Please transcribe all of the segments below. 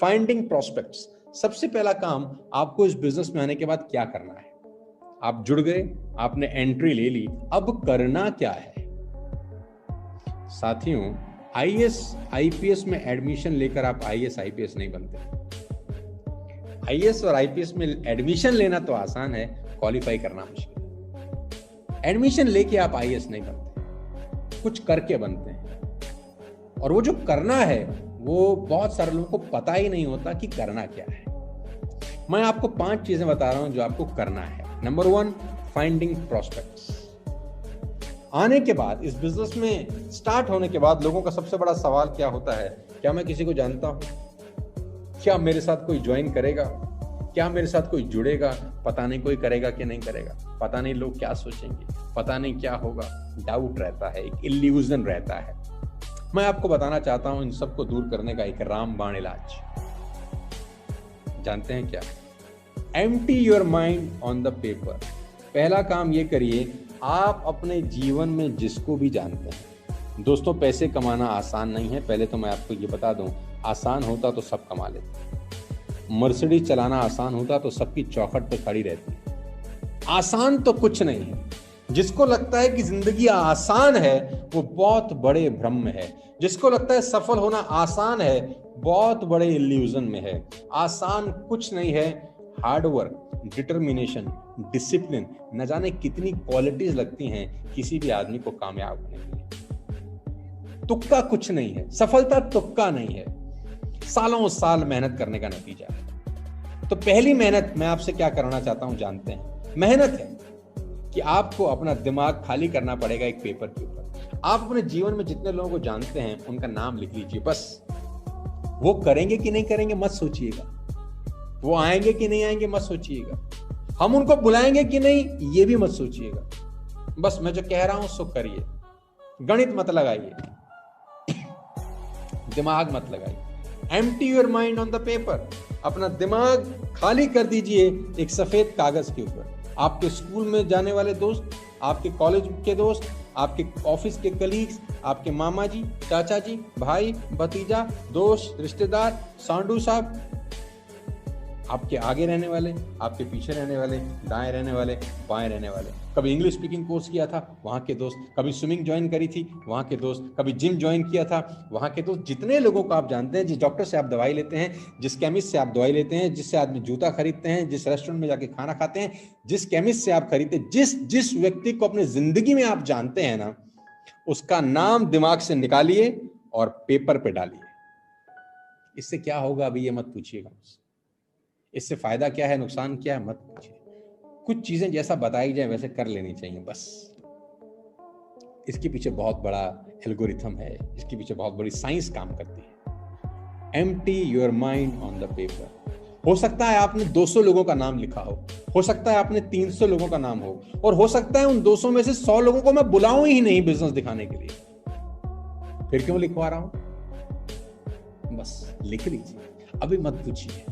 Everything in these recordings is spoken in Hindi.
Finding prospects. सबसे पहला काम आपको इस बिजनेस में आने के बाद क्या करना है। आप जुड़ गए, आपने एंट्री ले ली, अब करना क्या है। साथियों, आईएएस आईपीएस में एडमिशन लेकर आप आईएएस आईपीएस नहीं बनते। आईएएस और आईपीएस में एडमिशन लेना तो आसान है, क्वालिफाई करना मुश्किल है। एडमिशन लेके आप आईएएस नहीं बनते, कुछ करके बनते हैं। और वो जो करना है वो बहुत सारे लोगों को पता ही नहीं होता कि करना क्या है। मैं आपको 5 चीजें बता रहा हूं जो आपको करना है। Number 1, finding prospects. आने के बाद इस बिजनेस में स्टार्ट होने के बाद लोगों का सबसे बड़ा सवाल क्या होता है, क्या मैं किसी को जानता हूं, क्या मेरे साथ कोई ज्वाइन करेगा, क्या मेरे साथ कोई जुड़ेगा, पता नहीं कोई करेगा कि नहीं करेगा, पता नहीं लोग क्या सोचेंगे, पता नहीं क्या होगा। डाउट रहता है, एक इल्यूजन रहता है। मैं आपको बताना चाहता हूं इन सबको दूर करने का एक रामबाण इलाज। जानते हैं क्या? Empty your mind on the paper. पहला काम ये करिए, आप अपने जीवन में जिसको भी जानते हैं। दोस्तों, पैसे कमाना आसान नहीं है, पहले तो मैं आपको ये बता दूं। आसान होता तो सब कमा लेते। मर्सिडीज चलाना आसान होता तो सबकी चौखट पे खड़ी रहती। आसान तो कुछ नहीं है। जिसको लगता है कि जिंदगी आसान है वो बहुत बड़े भ्रम में है। जिसको लगता है सफल होना आसान है, बहुत बड़े इल्यूजन में है। आसान कुछ नहीं है। हार्डवर्क, डिटर्मिनेशन, डिसिप्लिन, न जाने कितनी क्वालिटीज लगती हैं किसी भी आदमी को कामयाब होने के लिए। तुक्का कुछ नहीं है, सफलता तुक्का नहीं है, सालों साल मेहनत करने का नतीजा है। तो पहली मेहनत मैं आपसे क्या करना चाहता हूं जानते हैं? मेहनत है कि आपको अपना दिमाग खाली करना पड़ेगा एक पेपर के ऊपर। आप अपने जीवन में जितने लोगों को जानते हैं उनका नाम लिख लीजिए बस। वो करेंगे कि नहीं करेंगे मत सोचिएगा, वो आएंगे कि नहीं आएंगे मत सोचिएगा, हम उनको बुलाएंगे कि नहीं ये भी मत सोचिएगा। बस मैं जो कह रहा हूं सो करिए। गणित मत लगाइए, दिमाग मत लगाइए। Empty your mind on the paper. अपना दिमाग खाली कर दीजिए एक सफेद कागज के ऊपर। आपके स्कूल में जाने वाले दोस्त, आपके कॉलेज के दोस्त, आपके ऑफिस के कलीग्स, आपके मामा जी, चाचा जी, भाई, भतीजा, दोस्त, रिश्तेदार, सांडू साहब, आपके आगे रहने वाले, आपके पीछे रहने वाले, दाएं रहने वाले, बाएं रहने वाले। कभी इंग्लिश स्पीकिंग कोर्स किया था वहां के दोस्त, कभी स्विमिंग ज्वाइन करी थी वहां के दोस्त, कभी जिम ज्वाइन किया था वहां के दोस्त। जितने लोगों को आप जानते हैं, जिस डॉक्टर से आप दवाई लेते हैं, जिस केमिस्ट से आप दवाई लेते हैं, जिससे आदमी जूता खरीदते हैं, जिस रेस्टोरेंट में जाके खाना खाते हैं, जिस केमिस्ट से आप खरीदते, जिस व्यक्ति को अपनी जिंदगी में आप जानते हैं ना, उसका नाम दिमाग से निकालिए और पेपर पे डालिए। इससे क्या होगा अभी ये मत पूछिएगा मुझसे। इससे फायदा क्या है, नुकसान क्या है मत पूछिए। कुछ चीजें जैसा बताई जाए वैसे कर लेनी चाहिए बस। इसके पीछे बहुत बड़ा एल्गोरिथम है, इसके पीछे बहुत बड़ी साइंस काम करती है। Empty your mind on the paper. हो सकता है आपने 200 लोगों का नाम लिखा हो सकता है आपने 300 लोगों का नाम हो, और हो सकता है उन 200 में से 100 लोगों को मैं बुलाऊं ही नहीं बिजनेस दिखाने के लिए। फिर क्यों लिखवा रहा हूं? बस लिख लीजिए, अभी मत पूछिए।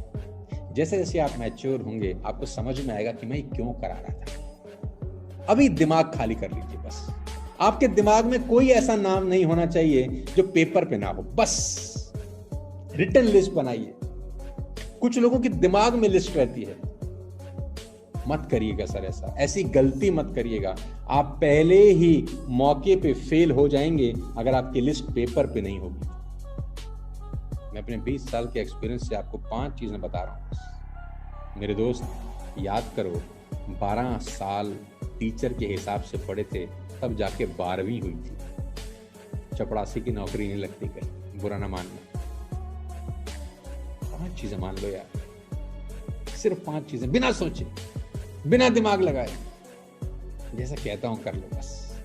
जैसे जैसे आप मैच्योर होंगे आपको समझ में आएगा कि मैं क्यों करा रहा था। अभी दिमाग खाली कर लीजिए बस। आपके दिमाग में कोई ऐसा नाम नहीं होना चाहिए जो पेपर पे ना हो। बस रिटन लिस्ट बनाइए। कुछ लोगों के दिमाग में लिस्ट रहती है, मत करिएगा सर ऐसी गलती मत करिएगा। आप पहले ही मौके पे फेल हो जाएंगे अगर आपकी लिस्ट पेपर पे नहीं होगी। मैं अपने 20 साल के एक्सपीरियंस से आपको 5 चीजें बता रहा हूं। मेरे दोस्त, याद करो, 12 साल टीचर के हिसाब से पढ़े थे, तब जाके 12वीं हुई थी। चपड़ासी की नौकरी नहीं लगती कहीं, बुरा ना मानना। 5 चीजें मान लो यार, सिर्फ 5 चीजें, बिना सोचे, बिना दिमाग लगाए, जैसा कहता हूं कर लो बस।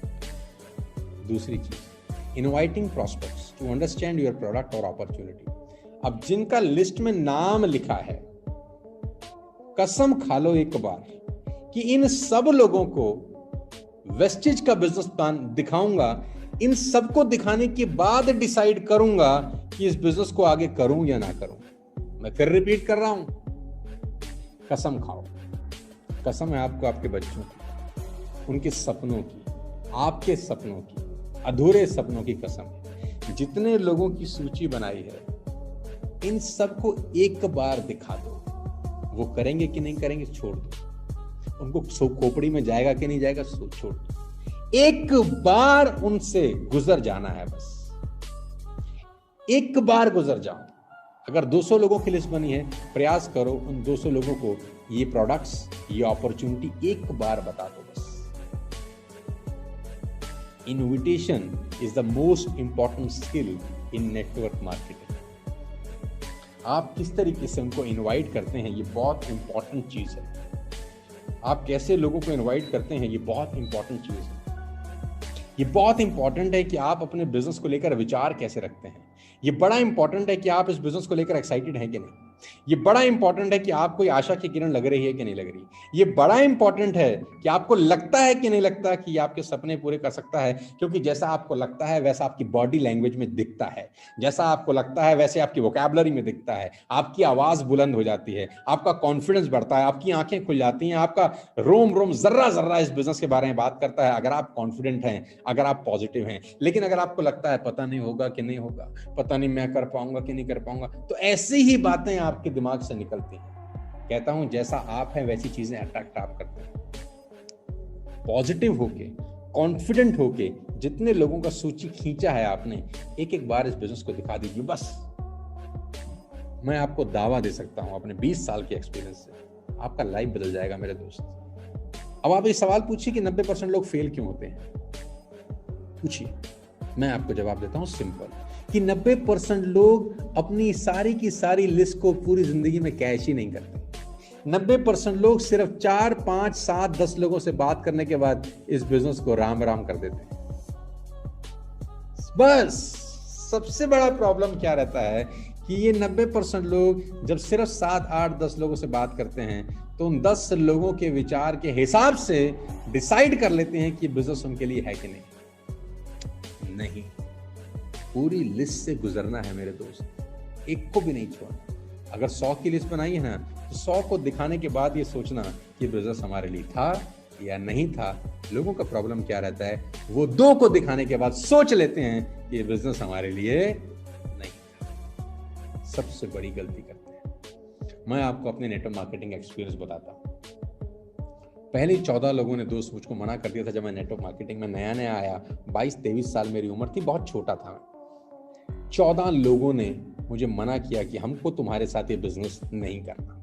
दूसरी चीज, inviting prospects to understand your product और अपॉर्चुनिटी। अब जिनका लिस्ट में नाम लिखा है, कसम खा लो एक बार कि इन सब लोगों को वेस्टेज का बिजनेस प्लान दिखाऊंगा। इन सबको दिखाने के बाद डिसाइड करूंगा कि इस बिजनेस को आगे करूं या ना करूं। मैं फिर रिपीट कर रहा हूं, कसम खाओ। कसम है आपको, आपके बच्चों की, उनके सपनों की, आपके सपनों की, अधूरे सपनों की कसम है। जितने लोगों की सूची बनाई है इन सबको एक बार दिखा दो, वो करेंगे कि नहीं करेंगे छोड़ दो, उनको खोपड़ी में जाएगा कि नहीं जाएगा छोड़ दो, एक बार उनसे गुजर जाना है, बस एक बार गुजर जाओ। अगर 200 लोगों की लिस्ट बनी है, प्रयास करो उन 200 लोगों को ये प्रोडक्ट्स, ये अपॉर्चुनिटी एक बार बता दो बस। Invitation is the most important skill in network marketing. आप किस तरीके से उनको इनवाइट करते हैं, ये बहुत इंपॉर्टेंट चीज है। आप कैसे लोगों को इनवाइट करते हैं, ये बहुत इंपॉर्टेंट चीज है। ये बहुत इंपॉर्टेंट है कि आप अपने बिजनेस को लेकर विचार कैसे रखते हैं। ये बड़ा इंपॉर्टेंट है कि आप इस बिजनेस को लेकर एक्साइटेड हैं कि नहीं। ये बड़ा इंपॉर्टेंट है कि आपको कोई आशा की किरण लग रही है कि नहीं लग रही। ये बड़ा इंपॉर्टेंट है कि आपको लगता है कि नहीं लगता कि ये आपके सपने पूरे कर सकता है, क्योंकि जैसा आपको लगता है वैसा आपकी बॉडी लैंग्वेज में दिखता है, जैसा आपको लगता है वैसे आपकी वोकैबुलरी में दिखता है, आपकी आवाज बुलंद हो जाती है, आपका कॉन्फिडेंस बढ़ता है, आपकी आंखें खुल जाती हैं, आपका रोम रोम जर्रा जर्रा इस बिजनेस के बारे में बात करता है, अगर आप कॉन्फिडेंट हैं, अगर आप पॉजिटिव हैं। लेकिन अगर आपको लगता है पता नहीं होगा कि नहीं होगा, पता नहीं मैं कर पाऊंगा कि नहीं कर पाऊंगा, तो ऐसी ही बातें आपके दिमाग से निकलती हैं। कहता हूं जैसा आप हैं वैसी चीजें अट्रैक्ट आप करते हैं। पॉजिटिव होके, कॉन्फिडेंट होके जितने लोगों का सूची खींचा है आपने, एक एक बार इस बिजनेस को दिखा दीजिए बस। मैं आपको दावा दे सकता हूं अपने 20 साल के एक्सपीरियंस से, आपका लाइफ बदल जाएगा मेरे दोस्त। अब आप ये सवाल पूछिए कि 90% लोग फेल क्यों होते हैं, पूछिए, मैं आपको जवाब देता हूं सिंपल, कि 90% लोग अपनी सारी की सारी लिस्ट को पूरी जिंदगी में कैश ही नहीं करते। 90% लोग सिर्फ 4, 5, 7, 10 लोगों से बात करने के बाद इस बिजनेस को राम राम कर देते हैं बस। सबसे बड़ा प्रॉब्लम क्या रहता है कि ये 90% लोग जब सिर्फ 7, 8, 10 लोगों से बात करते हैं तो उन 10 लोगों के विचार के हिसाब से डिसाइड कर लेते हैं कि बिजनेस उनके लिए है कि नहीं। पूरी लिस्ट से गुजरना है मेरे दोस्त, एक को भी नहीं छोड़ना। अगर 100 की लिस्ट बनाई है ना, तो 100 को दिखाने के बाद ये सोचना कि बिजनेस हमारे लिए था या नहीं था। लोगों का प्रॉब्लम क्या रहता है, वो 2 को दिखाने के बाद सोच लेते हैं कि ये बिजनेस हमारे लिए नहीं था। सबसे बड़ी गलती करते हैं। मैं आपको अपने नेटवर्क मार्केटिंग एक्सपीरियंस बताता हूँ। पहले 14 लोगों ने दोस्त मुझको मना कर दिया था जब मैं नेटवर्क मार्केटिंग में नया नया आया। 22-23 साल मेरी उम्र थी, बहुत छोटा था मैं। 14 लोगों ने मुझे मना किया कि हमको तुम्हारे साथ ये बिजनेस नहीं करना।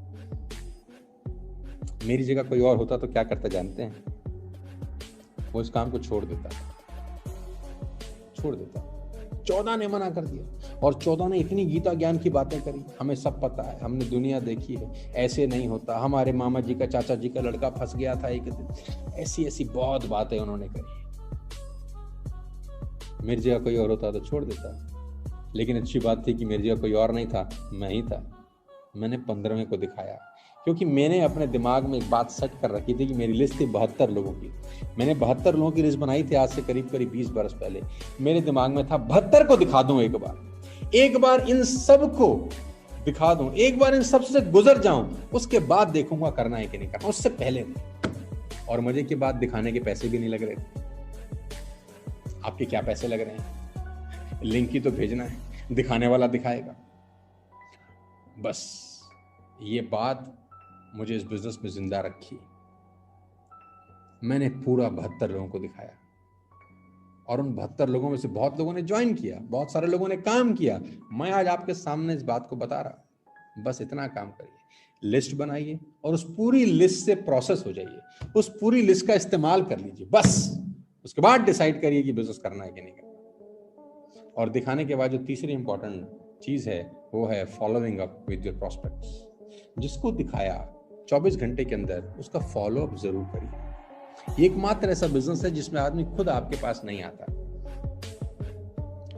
मेरी जगह कोई और होता तो क्या करता जानते हैं? वो इस काम को छोड़ देता। 14 ने मना कर दिया, और 14 ने इतनी गीता ज्ञान की बातें करी, हमें सब पता है, हमने दुनिया देखी है, ऐसे नहीं होता, हमारे मामा जी का, चाचा जी का लड़का फंस गया था एक दिन, ऐसी बहुत बातें उन्होंने करी। मेरी जगह कोई और होता तो छोड़ देता, लेकिन अच्छी बात थी कि मेरी जगह कोई और नहीं था, मैं ही था। मैंने 15वें को दिखाया, क्योंकि मैंने अपने दिमाग में एक बात सेट कर रखी थी कि मेरी लिस्ट थी 72 लोगों की। मैंने 72 लोगों की लिस्ट बनाई थी आज से करीब 20 बरस पहले। मेरे दिमाग में था 72 को दिखा दूं, एक बार इन सब को दिखा दूं, एक बार इन सब से गुजर जाऊं, उसके बाद देखूंगा करना है कि नहीं करना, उससे पहले नहीं। और मजे की बात, दिखाने के पैसे भी नहीं लग रहे थे। आपके क्या पैसे लग रहे हैं? लिंक ही तो भेजना है, दिखाने वाला दिखाएगा। बस ये बात मुझे इस बिजनेस में जिंदा रखी। मैंने पूरा 72 लोगों को दिखाया, और उन 72 लोगों में से बहुत लोगों ने ज्वाइन किया, बहुत सारे लोगों ने काम किया। मैं आज आपके सामने इस बात को बता रहा। बस इतना काम करिए, लिस्ट बनाइए और उस पूरी लिस्ट से प्रोसेस हो जाइए, उस पूरी लिस्ट का इस्तेमाल कर लीजिए। बस उसके बाद डिसाइड करिए कि बिजनेस करना है कि नहीं करना। और दिखाने के बाद जो तीसरी इंपॉर्टेंट चीज है वो है following up with your prospects. जिसको दिखाया 24 घंटे के अंदर उसका फॉलो अप जरूर करिए। एकमात्र ऐसा बिजनेस है जिसमें आदमी खुद आपके पास नहीं आता।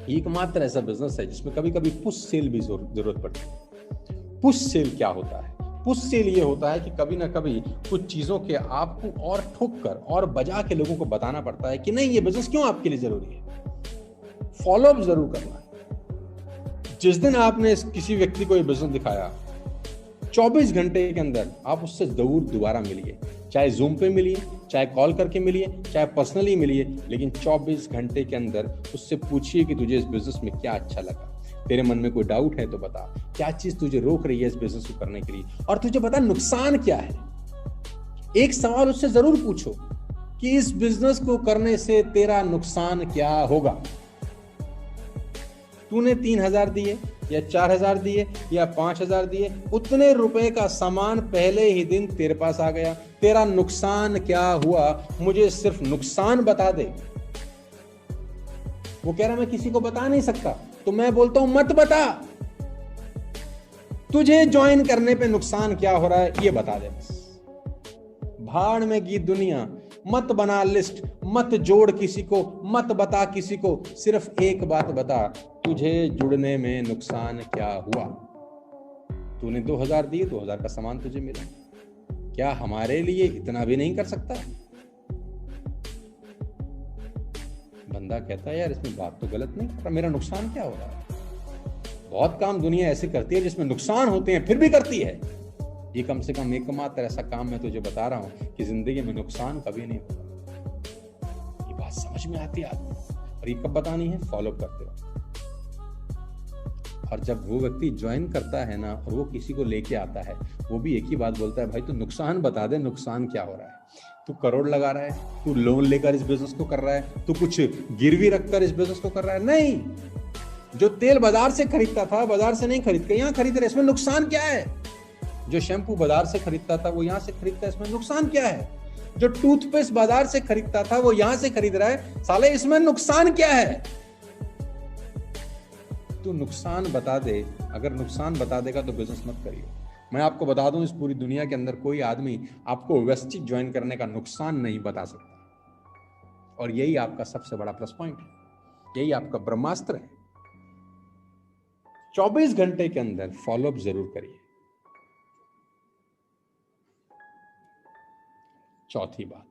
एकमात्र ऐसा बिजनेस है जिसमें कभी कभी पुश सेल भी जरूरत पड़ती है। पुश सेल क्या होता है? पुश सेल ये होता है कि कभी ना कभी कुछ चीजों के आपको और ठोक कर और बजा के लोगों को बताना पड़ता है कि नहीं, ये बिजनेस क्यों आपके लिए जरूरी है। फॉलो अप जरूर करना है। जिस दिन आपने किसी व्यक्ति को ये बिजनेस दिखाया, 24 घंटे के अंदर आप उससे जरूर दोबारा मिलिए, चाहे जूम पे मिलिए, चाहे कॉल करके मिलिए, चाहे पर्सनली मिलिए, लेकिन 24 घंटे के अंदर उससे पूछिए कि तुझे इस बिजनेस में क्या अच्छा लगा। तेरे मन में कोई डाउट है तो बता, क्या चीज तुझे रोक रही है इस बिजनेस को करने के लिए, और तुझे बता नुकसान क्या है। एक सवाल उससे जरूर पूछो कि इस बिजनेस को करने से तेरा नुकसान क्या होगा। तूने 3,000 दिए या 4,000 दिए या 5,000 दिए, उतने रुपए का सामान पहले ही दिन तेरे पास आ गया, तेरा नुकसान क्या हुआ मुझे सिर्फ नुकसान बता दे। वो कह रहा मैं किसी को बता नहीं सकता, तो मैं बोलता हूं मत बता, तुझे ज्वाइन करने पे नुकसान क्या हो रहा है ये बता दे बस। भाड़ में गई दुनिया, मत बना लिस्ट, मत जोड़ किसी को, मत बता किसी को, सिर्फ एक बात बता, तुझे जुड़ने में नुकसान क्या हुआ। तूने 2,000 दिए, 2,000 का सामान तुझे मिला, क्या हमारे लिए इतना भी नहीं कर सकता। बंदा कहता है यार इसमें बात तो गलत नहीं कर रहा, मेरा नुकसान क्या हो रहा है। बहुत काम दुनिया ऐसे करती है जिसमें नुकसान होते हैं फिर भी करती है, ये कम से कम एकमात्र ऐसा काम मैं तुझे बता रहा हूं कि जिंदगी में नुकसान कभी नहीं होता। ये बात समझ में आती है आदमी, और ये कब बतानी है, फॉलो करते हो। और जब वो व्यक्ति ज्वाइन करता है ना और वो किसी को लेके आता है, वो भी एक ही बात बोलता है, भाई तू नुकसान बता दे, नुकसान क्या हो रहा है। तू करोड़ लगा रहा है, तू लोन लेकर इस बिजनेस को कर रहा है, तू कुछ गिरवी रखकर इस बिजनेस को कर रहा है। नहीं, जो तेल बाजार से खरीदता था बाजार से नहीं खरीद के यहाँ खरीद रहे, इसमें नुकसान क्या है। जो शैम्पू बाजार से खरीदता था वो यहाँ से खरीदता है, इसमें नुकसान क्या है। जो टूथपेस्ट बाजार से खरीदता था वो यहाँ से खरीद रहा है, साले इसमें नुकसान क्या है। तू नुकसान बता दे, अगर नुकसान बता देगा तो बिजनेस मत करिए। मैं आपको बता दूं, इस पूरी दुनिया के अंदर कोई आदमी आपको वेस्टिज ज्वाइन करने का नुकसान नहीं बता सकता, और यही आपका सबसे बड़ा प्लस पॉइंट है, यही आपका ब्रह्मास्त्र है। 24 घंटे के अंदर फॉलोअप जरूर करिए। चौथी बात,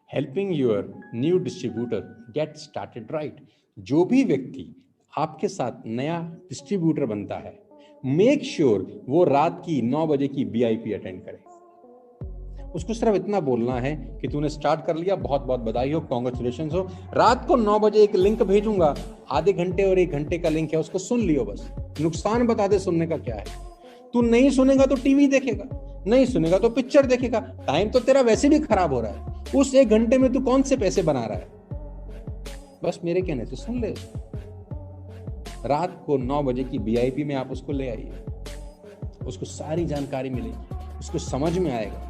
helping your new distributor get started right. जो भी व्यक्ति आपके साथ नया डिस्ट्रीब्यूटर बनता है, मेक श्योर वो रात की 9 बजे की VIP अटेंड करे। उसको सिर्फ इतना बोलना है कि तूने स्टार्ट कर लिया, बहुत बहुत बधाई हो, कॉन्ग्रेचुलेशन हो। रात को 9 बजे एक लिंक भेजूंगा, आधे घंटे और 1 घंटे का लिंक है, उसको सुन लियो बस। नुकसान बता दे सुनने का क्या है। तू नहीं सुनेगा तो टीवी देखेगा, नहीं सुनेगा तो पिक्चर देखेगा, टाइम तो तेरा वैसे भी खराब हो रहा है। उस 1 घंटे में तू कौन से पैसे बना रहा है। बस मेरे कहने से सुन ले। रात को 9 बजे की VIP में आप उसको ले आइए, उसको सारी जानकारी मिलेगी, उसको समझ में आएगा।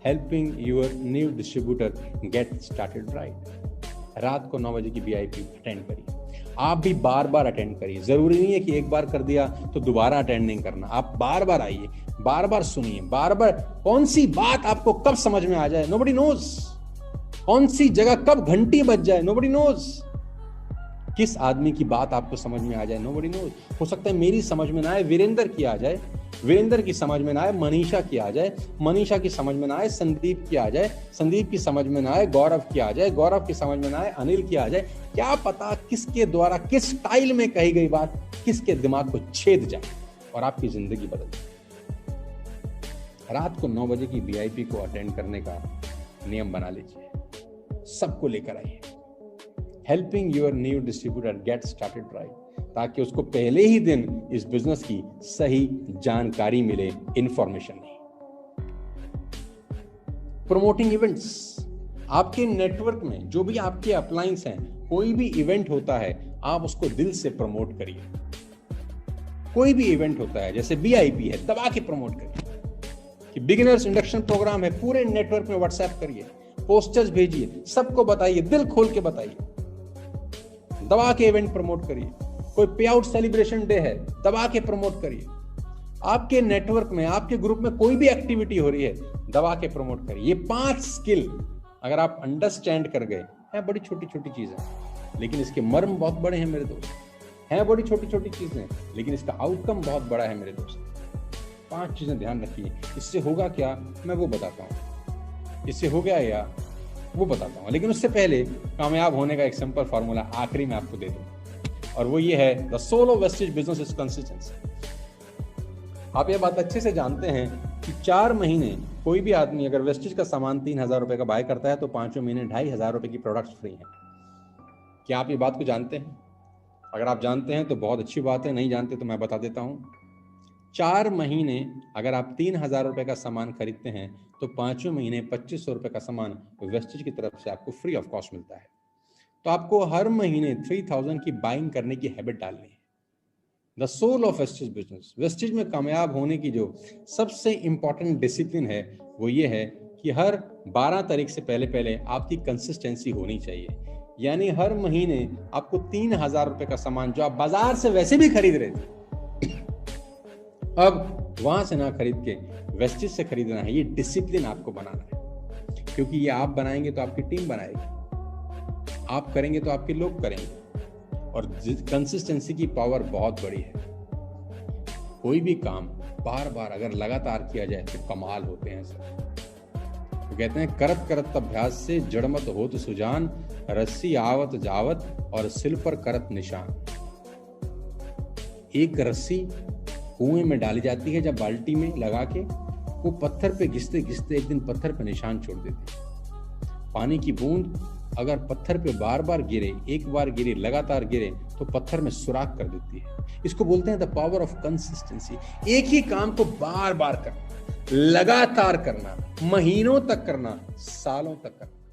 Helping your new distributor get started right. रात को 9 बजे की VIP अटेंड करिए। आप भी बार बार अटेंड करिए, जरूरी नहीं है कि एक बार कर दिया तो दोबारा अटेंड नहीं करना। आप बार बार आइए, बार बार सुनिए, बार बार। कौन सी बात आपको कब समझ में आ जाए, नोबडी नोज। कौन सी जगह कब घंटी बज जाए, नोबडी नोज। किस आदमी की बात आपको समझ में आ जाए, नोबडी नोज। हो सकता है मेरी समझ में ना आए, वीरेंद्र की आ जाए, वीरेंद्र की समझ में ना आए, मनीषा की आ जाए, मनीषा की समझ में ना आए, संदीप की आ जाए, संदीप की समझ में ना आए, गौरव की आ जाए, गौरव की समझ में ना आए, अनिल की आ जाए। क्या पता किसके द्वारा किस स्टाइल में कही गई बात किसके दिमाग को छेद जाए और आपकी जिंदगी बदल जाए। रात को 9 बजे की VIP को अटेंड करने का नियम बना लीजिए, सबको लेकर आइए। Helping your new distributor get started right, ताकि उसको पहले ही दिन इस बिजनेस की सही जानकारी मिले, इंफॉर्मेशन नहीं। प्रमोटिंग इवेंट्स, आपके नेटवर्क में जो भी आपके अपलायंस हैं, कोई भी इवेंट होता है आप उसको दिल से प्रमोट करिए। कोई भी इवेंट होता है, जैसे BIP है, दबा के प्रमोट करिए। कि बिगिनर्स इंडक्शन प्रोग्राम है, पूरे नेटवर्क में व्हाट्सएप करिए, पोस्टर्स भेजिए, सबको बताइए, दिल खोल के बताइए, दबा के इवेंट प्रमोट करिए। कोई पे आउट सेलिब्रेशन डे है, दबा के प्रमोट करिए। आपके नेटवर्क में, आपके ग्रुप में कोई भी एक्टिविटी हो रही है, दबा के प्रमोट करिए। ये 5 स्किल अगर आप अंडरस्टैंड कर गए हैं, बड़ी छोटी छोटी चीजें लेकिन इसके मर्म बहुत बड़े हैं मेरे दोस्त, हैं बड़ी छोटी छोटी चीजें लेकिन इसका आउटकम बहुत बड़ा है मेरे दोस्त। 5 चीजें ध्यान रखिए। इससे होगा क्या, मैं वो बताता हूँ। इससे हो गया या वो बताता हूँ, लेकिन उससे पहले कामयाब होने का एक सिंपल फॉर्मूला आखिरी में आपको दे दूँ, और वो ये है, the soul of Vestige business is consistency. आप ये बात अच्छे से जानते हैं कि 4 महीने कोई भी आदमी अगर वेस्टेज का सामान 3,000 रुपए का बाय करता है तो 5वें महीने 2,500 रुपए की प्रोडक्ट्स फ्री हैं। क्या आप ये बात को जानते हैं? अगर आप जानते हैं तो बहुत अच्छी बात है, नहीं जानते तो मैं बता देता हूँ। 4 महीने अगर आप 3,000 रुपये का सामान खरीदते हैं तो 5वें महीने 2,500 रुपये का सामान वेस्टेज की तरफ से आपको फ्री ऑफ कॉस्ट मिलता है। तो आपको हर महीने 3,000 की बाइंग करने की हैबिट डालनी है। The soul of Vestige business, Vestige में कामयाब होने की जो सबसे इंपॉर्टेंट डिसिप्लिन है वो ये है कि हर 12 तारीख से पहले पहले आपकी कंसिस्टेंसी होनी चाहिए। यानी हर महीने आपको 3,000 रुपये का सामान जो आप बाजार से वैसे भी खरीद रहे थे, अब वहां से ना खरीद के वेस्टेज से खरीदना है। ये डिसिप्लिन आपको बनाना है, क्योंकि ये आप बनाएंगे तो आपकी टीम बनाएगी, आप करेंगे तो आपके लोग करेंगे। और कंसिस्टेंसी की पावर बहुत बड़ी है। कोई भी काम बार बार अगर लगातार किया जाए तो कमाल होते हैं सर। तो कहते हैं करत करत अभ्यास से जड़ मत होत सुजान, रस्सी आवत जावत और सिल पर करत निशान। एक रस्सी कुएं में डाली जाती है, जब बाल्टी में लगा के वो पत्थर पे घिसते घिसते एक दिन पत्थर पे निशान छोड़ देती है। पानी की बूंद अगर पत्थर पे बार बार गिरे, एक बार गिरे, लगातार गिरे तो पत्थर में सुराख कर देती है। इसको बोलते हैं द पावर ऑफ कंसिस्टेंसी। एक ही काम को बार बार करना, लगातार करना, महीनों तक करना, सालों तक करना।